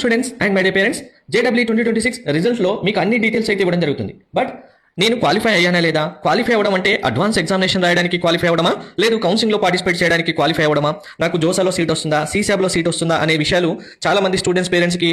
Students and my day parents, JEE 2026 results లో మీకు అన్ని డీటెయిల్స్ అయితే ఇవ్వడం జరుగుతుంది. బట్ నేను క్వాలిఫై అయ్యానా లేదా, క్వాలిఫై అవ్వడం అంటే అడ్వాన్స్ ఎగ్జామినేషన్ రాయడానికి క్వాలిఫై అవ్వడమా, లేదు కౌన్సిలింగ్ లో పార్టిసిపేట్ చేయడానికి క్వాలిఫై అవ్వడమా, నాకు జోసాలో సీట్ వస్తుందా, CSAB లో సీట్ వస్తుందా అనే విషయాలు చాలా మంది స్టూడెంట్స్ పేరెంట్స్ కి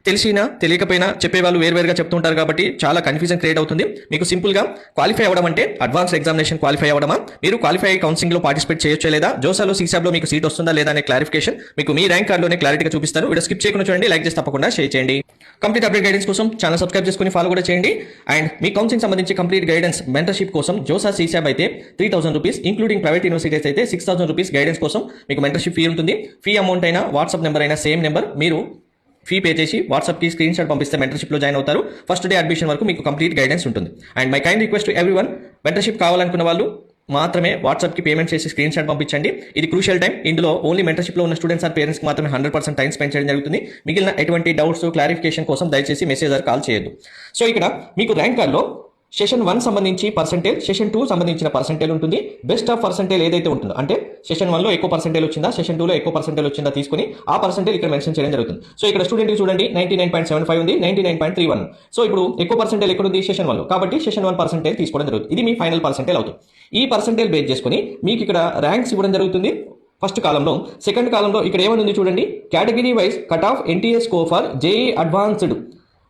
తెలిసినా తెలియకపోయినా చెప్పేవాళ్ళు వేరువేరుగా చెప్తుంటారు కాబట్టి చాలా కన్ఫ్యూజన్ క్రియేట్ అవుతుంది. మీకు సింపుల్ గా క్వాలిఫై అవ్వడం అంటే అడ్వాన్స్ ఎగ్జామినేషన్ క్వాలిఫై అవ్వడమా, మీరు క్వాలిఫై కౌన్సిలింగ్ లో పార్టిసిపేట్ చేయొచ్చా లేదా, జోసాలో CSAB లో మీకు సీట్ వస్తుందా లేదా అనే క్లారిఫికేషన్ మీకు మీ ర్యాంక్ కార్డులోనే క్లారిటీగా చూపిస్తాను. వీడియో స్కిప్ చేయకుండా చూడండి, లైక్ చేసి తప్పకుండా షేర్ చేయండి. కంప్లీట్ అప్డేట్ గైడెన్స్ కోసం ఛానల్ సబ్స్క్రైబ్ చేసుకుని ఫాలో కూడా చేయండి. అండ్ మీ కౌన్సిలింగ్ సంబంధించి కంప్లీట్ గైడెన్స్ మెంటర్షిప్ కోసం జోసా CSAB అయితే 3000 రూపీస్, ఇంక్లూడింగ్ ప్రైవేట్ యూనివర్సిటీస్ అయితే 6000 రూపీస్ గైడెన్స్ కోసం మీకు మెంటర్షిప్ ఫీ ఉంటుంది. ఫీ అమౌంట్ అయినా వాట్సాప్ నెంబర్ అయినా సేమ్ నెంబర్, మీరు ఫీ పే చేసి వాట్సాప్ కి స్క్రీన్ షాట్ పంపిస్తే మెంటర్షిప్ లో జాయిన్ అవుతారు. ఫస్ట్ డే అడ్మిషన్ వరకు మీకు కంప్లీట్ గైడెన్స్ ఉంటుంది. And my kind request to everyone, mentorship కావాలనుకున్న వాళ్ళు మాత్రమే వాట్సాప్ కి పేమెంట్ చేసి స్క్రీన్ షాట్ పంపించండి. ఇది క్రూషియల్ టైం. ఇందులో ఓన్లీ మెంటర్షిప్ లో ఉన్న స్టూడెంట్స్ ఆర్ పేరెంట్స్ కి మాత్రమే 100% టైం స్పెండ్ చేయడం జరుగుతుంది. మిగిలిన ఎటువంటి డౌట్స్ క్లారిఫికేషన్ కోసం దయచేసి మెసేజ్ ఆర్ కాల్ చేయొద్దు. సో ఇక్కడ మీకు ర్యాంక్ కార్డ్ లో సెషన్ 1 సంబంధించి పర్సెంటేజ్, సెషన్ 2 సంబంధించిన పర్సెంటేజ్ ఉంటుంది. బెస్ట్ ఆఫ్ పర్సెంటేజ్ ఏదైతే ఉంటుందో, అంటే సెషన్ 1 లో ఎక్కువ పర్సెంటేజ్ వచ్చిందా, సెషన్ 2 లో ఎక్కువ పర్సెంటేజ్ వచ్చిందా తీసుకుని ఆ పర్సెంటేజ్ ఇక్కడ మెన్షన్ చేయడం జరుగుతుంది. సో ఇక్కడ స్టూడెంట్ చూడండి 99.75 ఉంది, 99.31. సో ఇప్పుడు ఎక్కువ పర్సెంటేజ్ ఎక్కడ ఉంది, సెషన్ 1 లో, కాబట్టి సెషన్ 1 పర్సెంటేజ్ తీసుకోవడం జరుగుతుంది. ఇది మీ ఫైనల్ పర్సెంటేజ్ అవుతుంది. ఈ పర్సెంటేజ్ బేస్ చేసుకుని మీకు ఇక్కడ ర్యాంక్స్ ఇవ్వడం జరుగుతుంది. ఫస్ట్ కాలంలో, సెకండ్ కాలంలో ఇక్కడ ఏమని చూడండి, category wise cut off NTA score for JEE advanced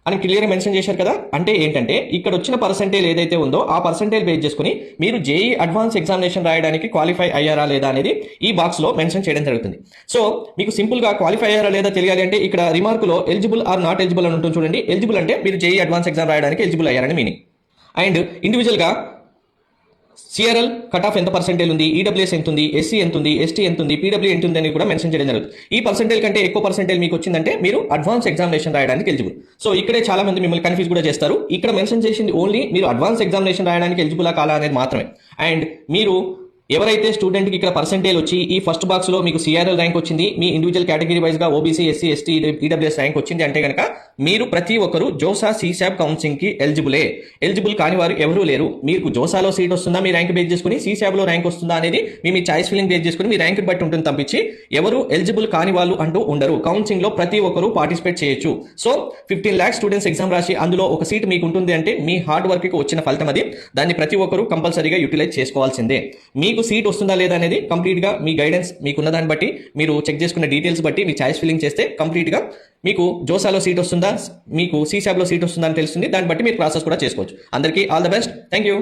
అని క్లియర్గా మెన్షన్ చేశారు కదా. అంటే ఏంటంటే ఇక్కడ వచ్చిన పర్సెంటేజ్ ఏదైతే ఉందో ఆ పర్సెంటేజ్ బేస్ చేసుకుని మీరు JEE అడ్వాన్స్ ఎగ్జామినేషన్ రాయడానికి క్వాలిఫై అయ్యారా లేదా అనేది ఈ బాక్స్ లో మెన్షన్ చేయడం జరుగుతుంది. సో మీకు సింపుల్ గా క్వాలిఫై అయ్యారా లేదా తెలియాలి అంటే ఇక్కడ రిమార్క్ లో ఎలిజిబుల్ ఆర్ నాట్ ఎలిజిబుల్ అని ఉంటుంది చూడండి. ఎలిజిబుల్ అంటే మీరు JEE అడ్వాన్స్ ఎగ్జామ్ రాయడానికి ఎలిజిబుల్ అయ్యారని మీనింగ్. అండ్ ఇండివిజువల్ గా CRL కట్ ఆఫ్ ఎంత పర్సెంటేజ్ ఉంది, EWS ఎంత ఉంది, SC ఎంత ఉంది, ST ఎంత ఉంది, PW ఎంత ఉంది అని కూడా మెన్షన్ చేయడం జరుగుతుంది. ఈ పర్సెంటేజ్ కంటే ఎక్కువ పర్సెంటేజ్ మీకు వచ్చిందంటే మీరు అడ్వాన్స్ ఎగ్జామినేషన్ రాయడానికి ఎలిజిబుల్. సో ఇక్కడే చాలా మంది మిమ్మల్ని కన్ఫ్యూజ్ కూడా చేస్తారు. ఇక్కడ మెన్షన్ చేసింది ఓన్లీ మీరు అడ్వాన్స్ ఎగ్జామినేషన్ రాయడానికి ఎలిజిబులా కాలా అనేది మాత్రమే. అండ్ మీరు ఎవరైతే స్టూడెంట్ కి ఇక్కడ పర్సెంటేజ్ వచ్చి ఈ ఫస్ట్ బాక్స్ లో మీకు CRL ర్యాంక్ వచ్చింది, మీ ఇండివిజువల్ కేటగిరీ వైజ్ గా OBC, SC, ST, EWS rank వచ్చింది అంటే కనుక మీరు ప్రతి ఒక్కరు జోసా CSAB కౌన్సిలింగ్ కి ఎలిజిబులే. ఎలిజిబుల్ కాని వారు ఎవరూ లేరు. మీకు జోసాలో సీట్ వస్తుందా మీ ర్యాంక్ బేస్ చేసుకుని, CSAB లో ర్యాంక్ వస్తుందా అనేది మీ చాయిస్ ఫిల్లింగ్ బేస్ చేసుకుని మీ ర్యాంక్ బట్టి ఉంటుంది తప్పించి ఎవరు ఎలిజిబుల్ కాని వాళ్ళు అంటూ ఉండరు. కౌన్సిలింగ్ లో ప్రతి ఒక్కరు పార్టిసిపేట్ చేయొచ్చు. సో 15 lakh స్టూడెంట్స్ ఎగ్జామ్ రాసి అందులో ఒక సీట్ మీకు ఉంటుంది అంటే మీ హార్డ్ వర్క్ కి వచ్చిన ఫలితం అది. దాన్ని ప్రతి ఒక్కరు కంపల్సరీగా యూటిలైజ్ చేసుకోవాల్సిందే. మీకు సీట్ వస్తుందా లేదా అనేది కంప్లీట్ గా మీ గైడెన్స్ మీకున్న దాన్ని బట్టి మీరు చెక్ చేసుకున్న డీటెయిల్స్ బట్టి మీ చాయిస్ ఫిల్లింగ్ చేస్తే కంప్లీట్ గా మీకు జోసాలో సీట్ వస్తుందా, మీకు CSAB లో సీట్ వస్తుందా అని తెలుస్తుంది. దాన్ని బట్టి మీరు ప్రాసెస్ కూడా చేసుకోవచ్చు. అందరికీ all the best. Thank you.